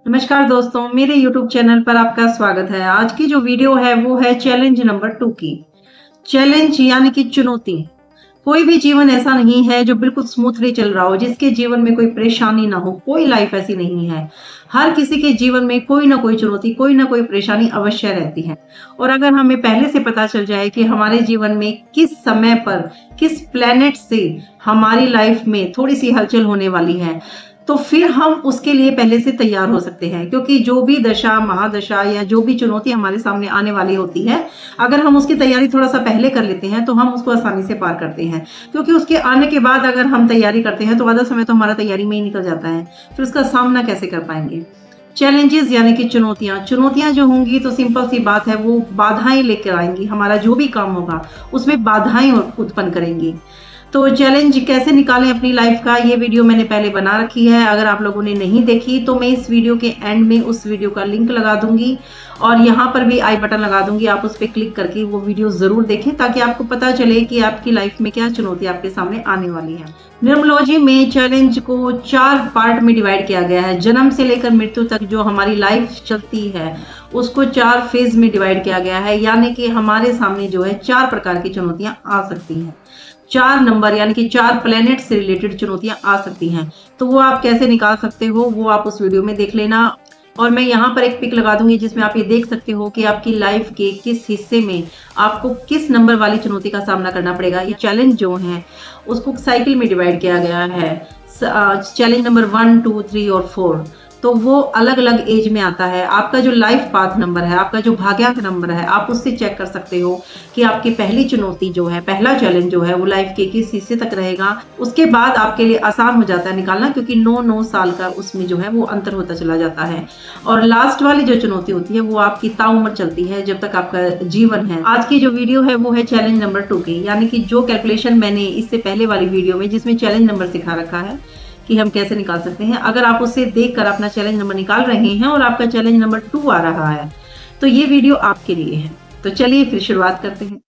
नमस्कार दोस्तों, मेरे YouTube चैनल पर आपका स्वागत है। आज की जो वीडियो है वो है चैलेंज नंबर 2 की। चैलेंज यानी कि चुनौती। कोई भी जीवन ऐसा नहीं है जो बिल्कुल स्मूथली चल रहा हो, जिसके जीवन में कोई परेशानी ना हो। कोई लाइफ ऐसी नहीं है। हर किसी के जीवन में कोई ना कोई चुनौती, कोई ना कोई परेशानी अवश्य रहती है। और अगर हमें पहले से पता चल जाए कि हमारे जीवन में किस समय पर, किस प्लेनेट से हमारी लाइफ में थोड़ी सी हलचल होने वाली है, तो फिर हम उसके लिए पहले से तैयार हो सकते हैं। क्योंकि जो भी दशा, महादशा या जो भी चुनौती हमारे सामने आने वाली होती है, अगर हम उसकी तैयारी थोड़ा सा पहले कर लेते हैं तो हम उसको आसानी से पार करते हैं। क्योंकि उसके आने के बाद अगर हम तैयारी करते हैं तो आधा समय तो हमारा तैयारी में ही निकल जाता है। फिर उसका सामना कैसे कर पाएंगे। चैलेंजेस यानी कि चुनौतियां चुनौतियां जो होंगी तो सिंपल सी बात है, वो बाधाएं लेकर आएंगी। हमारा जो भी काम होगा उसमें बाधाएं उत्पन्न करेंगी। तो चैलेंज कैसे निकालें अपनी लाइफ का, ये वीडियो मैंने पहले बना रखी है। अगर आप लोगों ने नहीं देखी तो मैं इस वीडियो के एंड में उस वीडियो का लिंक लगा दूंगी और यहाँ पर भी आई बटन लगा दूंगी। आप उस पर क्लिक करके वो वीडियो जरूर देखें ताकि आपको पता चले कि आपकी लाइफ में क्या चुनौती आपके सामने आने वाली है। न्यूमरोलॉजी में चैलेंज को 4 पार्ट में डिवाइड किया गया है। जन्म से लेकर मृत्यु तक जो हमारी लाइफ चलती है उसको 4 फेज में डिवाइड किया गया है। यानी कि हमारे सामने जो है 4 प्रकार की चुनौतियां आ सकती हैं। 4 नंबर यानी कि 4 प्लेनेट से रिलेटेड चुनौतियां आ सकती हैं। तो वो आप कैसे निकाल सकते हो वो आप उस वीडियो में देख लेना। और मैं यहाँ पर एक पिक लगा दूंगी जिसमें आप ये देख सकते हो कि आपकी लाइफ के किस हिस्से में आपको किस नंबर वाली चुनौती का सामना करना पड़ेगा। ये चैलेंज जो है उसको साइकिल में डिवाइड किया गया है। चैलेंज नंबर 1, 2, 3 और 4, तो वो अलग अलग एज में आता है। आपका जो लाइफ पाथ नंबर है, आपका जो भाग्य का नंबर है, आप उससे चेक कर सकते हो कि आपकी पहली चुनौती जो है, पहला चैलेंज जो है वो लाइफ के किस हिस्से तक रहेगा। उसके बाद आपके लिए आसान हो जाता है निकालना, क्योंकि 9 साल का उसमें जो है वो अंतर होता चला जाता है। और लास्ट वाली जो चुनौती होती है वो आपकी ताउम्र चलती है, जब तक आपका जीवन है। आज की जो वीडियो है वो है चैलेंज नंबर 2 की, यानी कि जो कैलकुलेशन मैंने इससे पहले वाली वीडियो में जिसमें चैलेंज नंबर सिखा रखा है कि हम कैसे निकाल सकते हैं। अगर आप उसे देखकर अपना चैलेंज नंबर निकाल रहे हैं और आपका चैलेंज नंबर 2 आ रहा है तो ये वीडियो आपके लिए है। तो चलिए फिर शुरुआत करते हैं।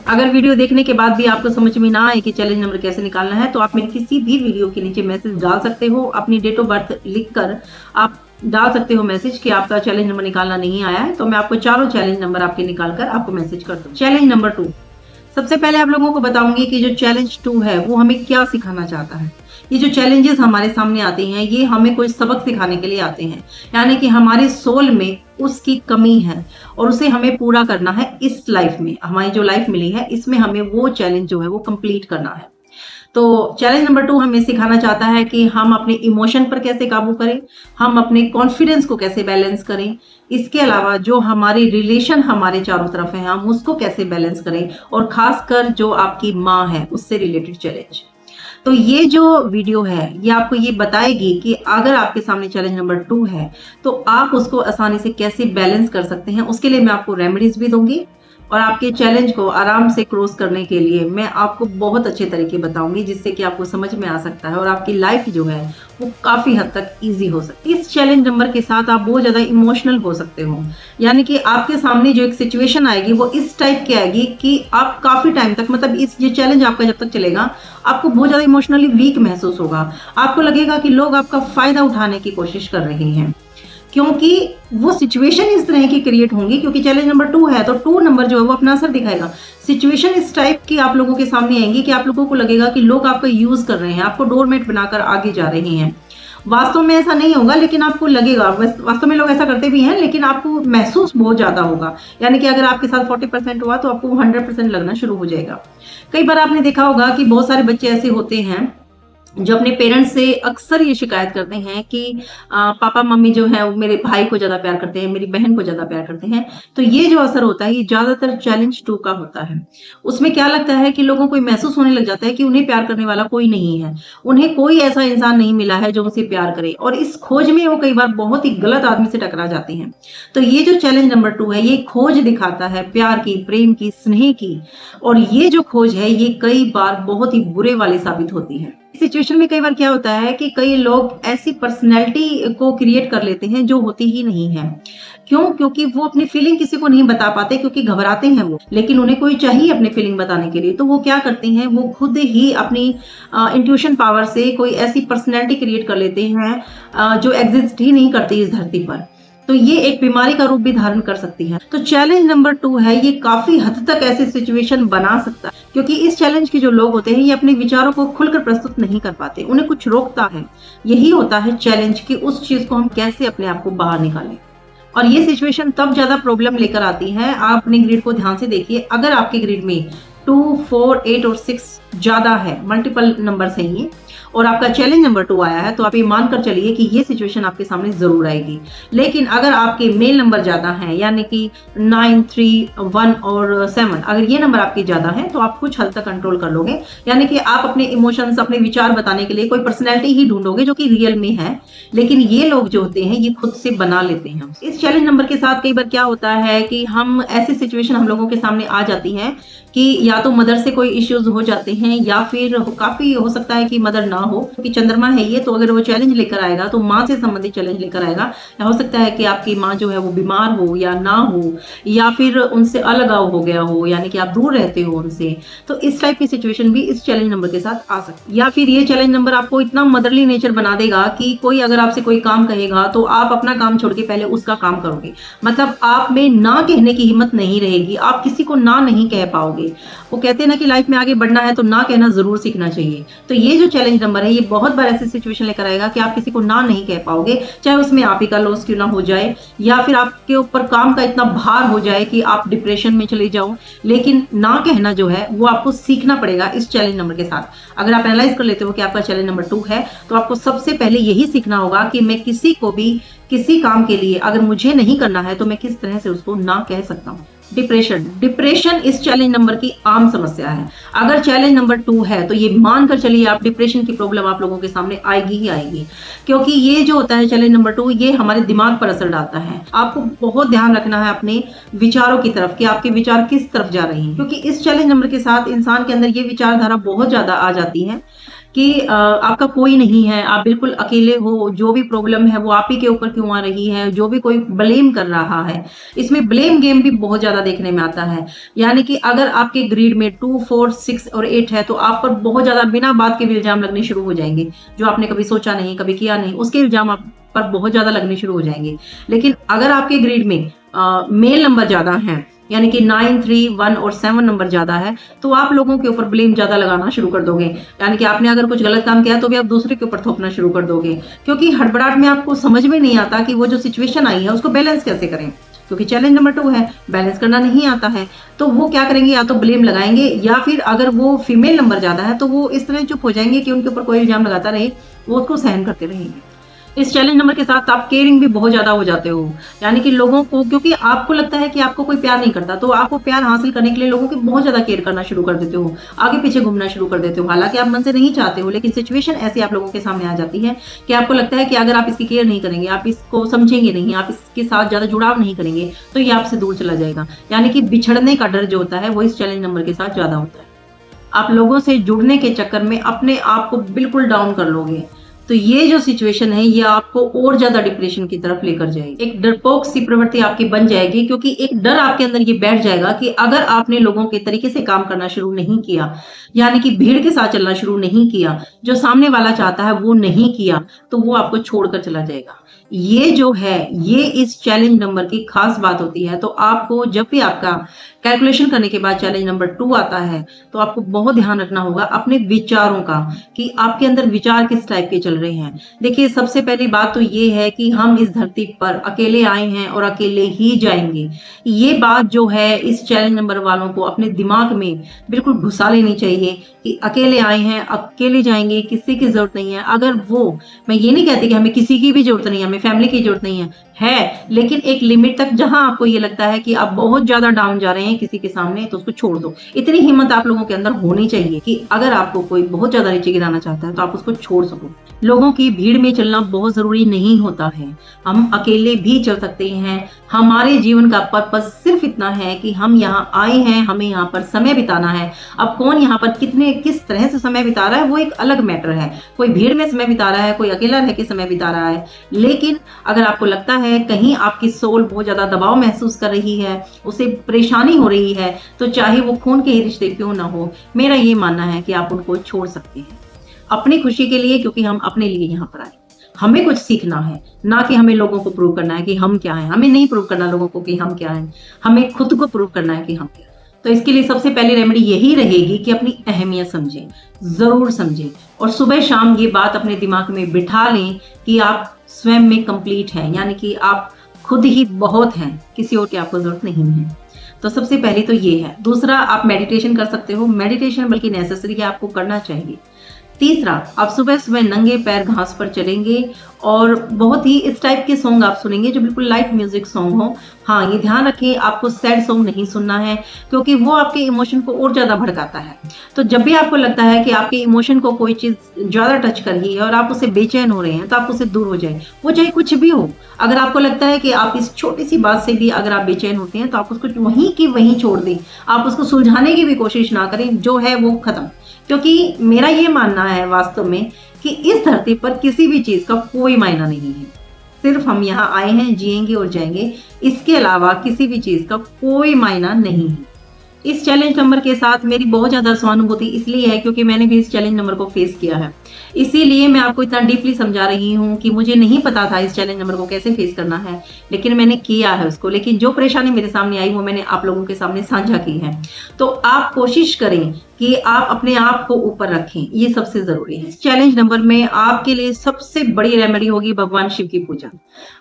अगर वीडियो देखने के बाद भी आपको समझ में ना आए कि चैलेंज नंबर कैसे निकालना है तो आप मेरे किसी भी वीडियो के नीचे मैसेज डाल सकते हो। अपनी डेट ऑफ बर्थ लिखकर आप डाल सकते हो मैसेज कि आपका चैलेंज नंबर निकालना नहीं आया है, तो मैं आपको चारों चैलेंज नंबर आपके निकाल कर आपको मैसेज कर दूँ। चैलेंज नंबर 2, सबसे पहले आप लोगों को बताऊंगी कि जो चैलेंज 2 है वो हमें क्या सिखाना चाहता है। ये जो चैलेंजेस हमारे सामने आते हैं ये हमें कोई सबक सिखाने के लिए आते हैं, यानी कि हमारे सोल में उसकी कमी है और उसे हमें पूरा करना है। इस लाइफ में, हमारी जो लाइफ मिली है इसमें हमें वो चैलेंज जो है वो कंप्लीट करना है। तो चैलेंज नंबर 2 हमें सिखाना चाहता है कि हम अपने इमोशन पर कैसे काबू करें, हम अपने कॉन्फिडेंस को कैसे बैलेंस करें। इसके अलावा जो हमारी रिलेशन हमारे चारों तरफ है हम उसको कैसे बैलेंस करें, और खासकर जो आपकी माँ है उससे रिलेटेड चैलेंज। तो ये जो वीडियो है ये आपको ये बताएगी कि अगर आपके सामने चैलेंज नंबर 2 है तो आप उसको आसानी से कैसे बैलेंस कर सकते हैं। उसके लिए मैं आपको रेमेडीज भी दूंगी और आपके चैलेंज को आराम से क्रॉस करने के लिए मैं आपको बहुत अच्छे तरीके बताऊंगी, जिससे कि आपको समझ में आ सकता है और आपकी लाइफ जो है वो काफी हद तक इजी हो सकती है। इस चैलेंज नंबर के साथ आप बहुत ज्यादा इमोशनल हो सकते हो, यानी कि आपके सामने जो एक सिचुएशन आएगी वो इस टाइप की आएगी कि आप काफी टाइम तक, मतलब इस ये चैलेंज आपका जब तक चलेगा आपको बहुत ज्यादा इमोशनली वीक महसूस होगा। आपको लगेगा कि लोग आपका फायदा उठाने की कोशिश कर रहे हैं, क्योंकि वो सिचुएशन इस तरह की क्रिएट होंगी। क्योंकि चैलेंज नंबर 2 है तो 2 नंबर जो है वो अपना असर दिखाएगा। सिचुएशन इस टाइप की आप लोगों के सामने आएंगी कि आप लोगों को लगेगा कि लोग आपका यूज कर रहे हैं, आपको डोरमेट बनाकर आगे जा रहे हैं। वास्तव में ऐसा नहीं होगा, लेकिन आपको लगेगा, वास्तव में लोग ऐसा करते भी हैं, लेकिन आपको महसूस बहुत ज्यादा होगा। यानी कि अगर आपके साथ 40% हुआ तो आपको 100% लगना शुरू हो जाएगा। कई बार आपने देखा होगा कि बहुत सारे बच्चे ऐसे होते हैं जो अपने पेरेंट्स से अक्सर ये शिकायत करते हैं कि पापा मम्मी जो है वो मेरे भाई को ज्यादा प्यार करते हैं, मेरी बहन को ज्यादा प्यार करते हैं। तो ये जो असर होता है ये ज्यादातर चैलेंज 2 का होता है। उसमें क्या लगता है कि लोगों को महसूस होने लग जाता है कि उन्हें प्यार करने वाला कोई नहीं है, उन्हें कोई ऐसा इंसान नहीं मिला है जो उनसे प्यार करे, और इस खोज में वो कई बार बहुत ही गलत आदमी से टकरा जाते हैं। तो ये जो चैलेंज नंबर 2 है ये खोज दिखाता है प्यार की, प्रेम की, स्नेह की, और ये जो खोज है ये कई बार बहुत ही बुरे वाली साबित होती है। सिचुएशन में कई बार क्या होता है कि कई लोग ऐसी पर्सनैलिटी को क्रिएट कर लेते हैं जो होती ही नहीं है। क्यों? क्योंकि वो अपनी फीलिंग किसी को नहीं बता पाते, क्योंकि घबराते हैं वो, लेकिन उन्हें कोई चाहिए अपनी फीलिंग बताने के लिए। तो वो क्या करते हैं, वो खुद ही अपनी इंट्यूशन पावर से कोई ऐसी पर्सनैलिटी क्रिएट कर लेते हैं जो एग्जिस्ट ही नहीं करती इस धरती पर। तो ये एक बीमारी का रूप भी धारण कर सकती है। तो चैलेंज नंबर 2 है, ये काफी हद तक ऐसी सिचुएशन बना सकता है, क्योंकि इस चैलेंज के जो लोग होते हैं ये अपने विचारों को खुलकर प्रस्तुत नहीं कर पाते, उन्हें कुछ रोकता है। यही होता है चैलेंज कि उस चीज को हम कैसे अपने आप को बाहर निकालें। और ये सिचुएशन तब ज्यादा प्रॉब्लम लेकर आती है। आप अपने ग्रिड को ध्यान से देखिए, अगर आपके ग्रिड में 2, 4, 8 और 6 ज्यादा है, मल्टीपल नंबर है ये, और आपका चैलेंज नंबर 2 आया है, तो आप ये मानकर चलिए कि ये सिचुएशन आपके सामने जरूर आएगी। लेकिन अगर आपके मेल नंबर ज्यादा हैं, यानी कि 9, 3, 1 और 7, अगर ये नंबर आपके ज्यादा हैं, तो आप कुछ हद तक कंट्रोल कर लोगे। यानी कि आप अपने इमोशंस, अपने विचार बताने के लिए कोई पर्सनैलिटी ही ढूंढोगे जो कि रियल में है। लेकिन ये लोग जो होते हैं ये खुद से बना लेते हैं। इस चैलेंज नंबर के साथ कई बार क्या होता है कि हम ऐसी सिचुएशन हम लोगों के सामने आ जाती है कि या तो मदर से कोई इश्यूज हो जाते हैं, या फिर काफी हो सकता है कि मदर ना हो, क्योंकि चंद्रमा है ये, तो अगर वो चैलेंज लेकर आएगा तो माँ से संबंधित चैलेंज लेकर आएगा। या हो सकता है कि आपकी माँ जो है वो बीमार हो या ना हो, या फिर उनसे अलगाव हो गया हो, यानी कि आप दूर रहते हो उनसे। तो इस टाइप की सिचुएशन भी इस चैलेंज नंबर के साथ आ सकती है। या फिर ये चैलेंज नंबर आपको इतना मदरली नेचर बना देगा कि कोई अगर आपसे कोई काम कहेगा तो आप अपना काम छोड़ के पहले उसका काम करोगे। मतलब आप में ना कहने की हिम्मत नहीं रहेगी, आप किसी को ना नहीं कह पाओगे। वो कहते हैं ना कि लाइफ में आगे बढ़ना है तो ना कहना जरूर सीखना चाहिए। तो ये जो चैलेंज नंबर है ये बहुत बार ऐसी सिचुएशन लेकर आएगा कि आप किसी को ना नहीं कह पाओगे, चाहे उसमें आप ही का लॉस क्यों ना हो जाए, या फिर आपके ऊपर काम का इतना भार हो जाए कि आप डिप्रेशन में चले जाओ। लेकिन ना कहना जो है वो आपको सीखना पड़ेगा इस चैलेंज नंबर के साथ। अगर आप एनालाइज कर लेते हो कि आपका चैलेंज नंबर 2 है, तो आपको सबसे पहले यही सीखना होगा कि मैं किसी को भी किसी काम के लिए अगर मुझे नहीं करना है तो मैं किस तरह से उसको ना कह सकता हूँ। डिप्रेशन इस चैलेंज नंबर की आम समस्या है। अगर चैलेंज नंबर 2 है तो ये मानकर चलिए आप डिप्रेशन की प्रॉब्लम आप लोगों के सामने आएगी ही आएगी, क्योंकि ये जो होता है चैलेंज नंबर 2 ये हमारे दिमाग पर असर डालता है। आपको बहुत ध्यान रखना है अपने विचारों की तरफ कि आपके विचार किस तरफ जा रहे हैं, क्योंकि इस चैलेंज नंबर के साथ इंसान के अंदर ये विचारधारा बहुत ज्यादा आ जाती है कि आपका कोई नहीं है, आप बिल्कुल अकेले हो, जो भी प्रॉब्लम है वो आप ही के ऊपर क्यों आ रही है, जो भी कोई ब्लेम कर रहा है। इसमें ब्लेम गेम भी बहुत ज्यादा देखने में आता है। यानी कि अगर आपके ग्रिड में 2, 4, 6 और 8 है तो आप पर बहुत ज्यादा बिना बात के भी इल्जाम लगने शुरू हो जाएंगे, जो आपने कभी सोचा नहीं, कभी किया नहीं, उसके इल्जाम आप पर बहुत ज्यादा लगने शुरू हो जाएंगे। लेकिन अगर आपके ग्रिड में मेल नंबर ज्यादा है, यानी कि 9, 3, 1 और 7 नंबर ज्यादा है, तो आप लोगों के ऊपर ब्लेम ज्यादा लगाना शुरू कर दोगे। यानी कि आपने अगर कुछ गलत काम किया तो भी आप दूसरे के ऊपर थोपना शुरू कर दोगे, क्योंकि हड़बड़ाहट में आपको समझ में नहीं आता कि वो जो सिचुएशन आई है उसको बैलेंस कैसे करें। क्योंकि चैलेंज नंबर 2 है, बैलेंस करना नहीं आता है, तो वो क्या करेंगे, या तो ब्लेम लगाएंगे, या फिर अगर वो फीमेल नंबर ज्यादा है तो वो इस तरह चुप हो जाएंगे कि उनके ऊपर कोई इल्जाम लगाता रहे, वो उसको सहन करते रहेंगे। इस चैलेंज नंबर के साथ आप केयरिंग भी बहुत ज्यादा हो जाते हो। यानी कि लोगों को, क्योंकि आपको लगता है कि आपको कोई प्यार नहीं करता, तो आपको प्यार हासिल करने के लिए लोगों की बहुत ज्यादा केयर करना शुरू कर देते हो, आगे पीछे घूमना शुरू कर देते हो। हालांकि आप मन से नहीं चाहते हो, लेकिन सिचुएशन ऐसी आप लोगों के सामने आ जाती है कि आपको लगता है कि अगर आप इसकी केयर नहीं करेंगे, आप इसको समझेंगे नहीं, आप इसके साथ ज्यादा जुड़ाव नहीं करेंगे, तो ये आपसे दूर चला जाएगा। यानी कि बिछड़ने का डर जो होता है वो इस चैलेंज नंबर के साथ ज्यादा होता है। आप लोगों से जुड़ने के चक्कर में अपने आप को बिल्कुल डाउन कर लोगे। तो ये जो सिचुएशन है ये आपको और ज्यादा डिप्रेशन की तरफ लेकर जाएगी। एक डरपोक सी प्रवृत्ति आपकी बन जाएगी, क्योंकि एक डर आपके अंदर ये बैठ जाएगा कि अगर आपने लोगों के तरीके से काम करना शुरू नहीं किया, यानी कि भीड़ के साथ चलना शुरू नहीं किया, जो सामने वाला चाहता है वो नहीं किया, तो वो आपको छोड़कर चला जाएगा। ये जो है ये इस चैलेंज नंबर की खास बात होती है। तो आपको जब भी आपका कैलकुलेशन करने के बाद चैलेंज नंबर 2 आता है तो आपको बहुत ध्यान रखना होगा अपने विचारों का, कि आपके अंदर विचार किस टाइप के चल रहे हैं। देखिए, सबसे पहली बात तो ये है कि हम इस धरती पर अकेले आए हैं और अकेले ही जाएंगे। ये बात जो है इस चैलेंज नंबर वालों को अपने दिमाग में बिल्कुल घुसा लेनी चाहिए कि अकेले आए हैं, अकेले जाएंगे, किसी की जरूरत नहीं है। अगर वो, मैं ये नहीं कहती कि हमें किसी की भी जरूरत नहीं है, हमें फैमिली की जरूरत नहीं है, है, लेकिन एक लिमिट तक जहां आपको ये लगता है कि आप बहुत ज्यादा डाउन जा रहे हैं किसी के सामने, तो उसको छोड़ दो। इतनी हिम्मत आप लोगों के अंदर होनी चाहिए कि अगर आपको कोई बहुत ज्यादा नीचे गिराना चाहता है तो आप उसको छोड़ सको। लोगों की भीड़ में चलना बहुत जरूरी नहीं होता है, हम अकेले भी चल सकते हैं। हमारे जीवन का पर्पस सिर्फ इतना है कि हम यहाँ आए हैं, हमें यहाँ पर समय बिताना है। अब कौन यहाँ पर किस तरह से समय बिता रहा है वो एक अलग मैटर है। कोई भीड़ में समय बिता रहा है, कोई अकेला रह के समय बिता रहा है। लेकिन अगर आपको लगता है कहीं आपकी सोल बहुत ज्यादा दबाव महसूस कर रही है, उसे परेशानी हो रही है, तो चाहे वो खून के ही रिश्ते क्यों ना हो, मेरा ये मानना है कि आप उनको छोड़ सकते हैं अपनी खुशी के लिए, क्योंकि हम अपने लिए यहाँ पर आए। हमें कुछ सीखना है, ना कि हमें लोगों को प्रूव करना है कि हम क्या हैं। हमें नहीं प्रूव करना लोगों को कि हम क्या हैं, हमें खुद को प्रूव करना है कि हम क्या हैं। तो इसके लिए सबसे पहली रेमेडी यही रहेगी कि अपनी अहमियत समझें, जरूर समझें, और सुबह शाम ये बात अपने दिमाग में बिठा लें कि आप स्वयं में कंप्लीट हैं, यानी कि आप खुद ही बहुत हैं, किसी और की आपको जरूरत नहीं है। तो सबसे पहले तो ये है। दूसरा, आप मेडिटेशन कर सकते हो। मेडिटेशन बल्कि नेसेसरी है, आपको करना चाहिए। तीसरा, आप सुबह सुबह नंगे पैर घास पर चलेंगे और बहुत ही इस टाइप के सॉन्ग आप सुनेंगे जो बिल्कुल लाइट म्यूजिक सॉन्ग हो। हाँ, ये ध्यान रखें, आपको सैड सॉन्ग नहीं सुनना है, क्योंकि वो आपके इमोशन को और ज्यादा भड़काता है। तो जब भी आपको लगता है कि आपके इमोशन को कोई चीज ज्यादा टच कर रही है और आप उससे बेचैन हो रहे हैं, तो आप उससे दूर हो जाए, वो चाहे कुछ भी हो। अगर आपको लगता है कि आप इस छोटी सी बात से भी अगर आप बेचैन होते हैं, तो आप उसको वहीं की वहीं छोड़ दें। आप उसको सुलझाने की भी कोशिश ना करें, जो है वो खत्म। क्योंकि मेरा ये मानना है वास्तव में कि इस धरती पर किसी भी चीज का कोई मायना नहीं है। सिर्फ हम यहाँ आए हैं, जिएंगे और जाएंगे, इसके अलावा किसी भी चीज का कोई मायना नहीं है। इस चैलेंज नंबर के साथ मेरी बहुत ज्यादा सहानुभूति इसलिए है क्योंकि मैंने भी इस चैलेंज नंबर को फेस किया है। इसीलिए मैं आपको इतना डीपली समझा रही हूँ कि मुझे नहीं पता था इस चैलेंज नंबर को कैसे फेस करना है, लेकिन मैंने किया है उसको। लेकिन जो परेशानी मेरे सामने आई वो मैंने आप लोगों के सामने साझा की है। तो आप कोशिश करें कि आप अपने आप को ऊपर रखें, ये सबसे जरूरी है। इस चैलेंज नंबर में आपके लिए सबसे बड़ी रेमेडी होगी भगवान शिव की पूजा।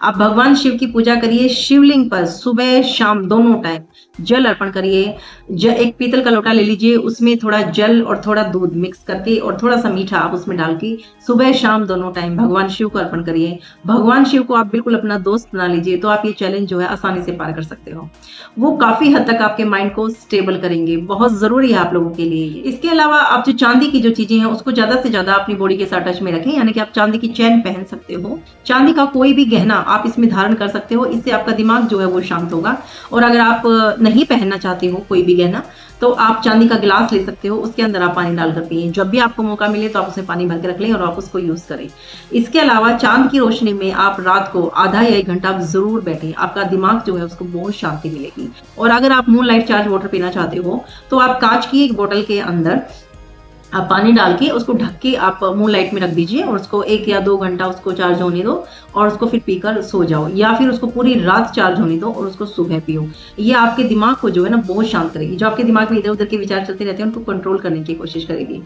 आप भगवान शिव की पूजा करिए, शिवलिंग पर सुबह शाम दोनों टाइम जल अर्पण करिए। एक पीतल का लोटा ले लीजिए, उसमें थोड़ा जल और थोड़ा दूध मिक्स करके और थोड़ा सा मीठा आप उसमें डाल के सुबह शाम दोनों टाइम भगवान शिव को अर्पण करिए। भगवान शिव को आप बिल्कुल अपना दोस्त बना लीजिए, तो आप ये चैलेंज जो है आसानी से पार कर सकते हो। वो काफी हद तक आपके माइंड को स्टेबल करेंगे, बहुत जरूरी है आप लोगों के लिए। इसके अलावा आप जो चांदी की जो चीजें हैं उसको ज्यादा से ज्यादा अपनी बॉडी के साथ टच में रखें, यानी कि आप चांदी की चैन पहन सकते हो, चांदी का कोई भी गहना आप इसमें धारण कर सकते हो। इससे आपका दिमाग जो है वो शांत होगा। और अगर आप नहीं पहनना चाहते हो कोई भी गहना, तो आप चांदी का गिलास ले सकते हो, उसके अंदर आप पानी डालकर पिए। जब भी आपको मौका मिले तो आप उसमें पानी भर के रख लें और आप उसको यूज करें। इसके अलावा चांद की रोशनी में आप रात को आधा या 1 घंटा जरूर बैठें, आपका दिमाग जो है उसको बहुत शांति मिलेगी। और अगर आप मून लाइट चार्ज वाटर पीना चाहते हो तो आप कांच की एक बोतल के अंदर आप पानी डाल के उसको ढक के आप मून लाइट में रख दीजिए और उसको 1 या 2 घंटा उसको चार्ज होने दो और उसको फिर पीकर सो जाओ, या फिर उसको पूरी रात चार्ज होने दो और उसको सुबह पियो। ये आपके दिमाग को जो है ना बहुत शांत करेगी। जो आपके दिमाग में इधर उधर के विचार चलते रहते हैं उनको कंट्रोल करने की कोशिश करेगी।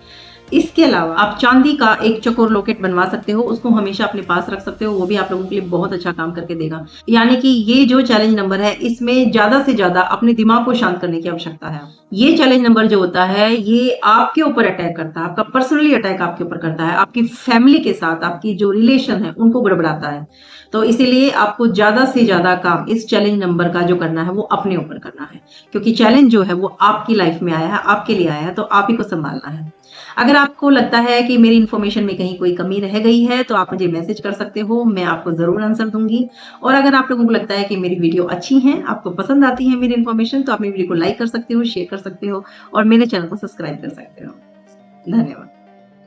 इसके अलावा आप चांदी का एक चकोर लॉकेट बनवा सकते हो, उसको हमेशा अपने पास रख सकते हो, वो भी आप लोगों के लिए बहुत अच्छा काम करके देगा। यानी कि ये जो चैलेंज नंबर है इसमें ज्यादा से ज्यादा अपने दिमाग को शांत करने की आवश्यकता है। ये चैलेंज नंबर जो होता है ये आपके ऊपर अटैक करता है, आपका पर्सनली अटैक आपके ऊपर करता है, आपकी फैमिली के साथ आपकी जो रिलेशन है उनको गड़बड़ाता है। तो इसीलिए आपको ज्यादा से ज्यादा काम इस चैलेंज नंबर का जो करना है वो अपने ऊपर करना है, क्योंकि चैलेंज जो है वो आपकी लाइफ में आया है, आपके लिए आया है, तो आप ही को संभालना है। अगर आपको लगता है कि मेरी इन्फॉर्मेशन में कहीं कोई कमी रह गई है तो आप मुझे मैसेज कर सकते हो, मैं आपको जरूर आंसर दूंगी। और अगर आप लोगों को लगता है कि मेरी वीडियो अच्छी है, आपको पसंद आती है मेरी इन्फॉर्मेशन, तो आप मेरी वीडियो को लाइक कर सकते हो, शेयर कर सकते हो और मेरे चैनल को सब्सक्राइब कर सकते हो। धन्यवाद।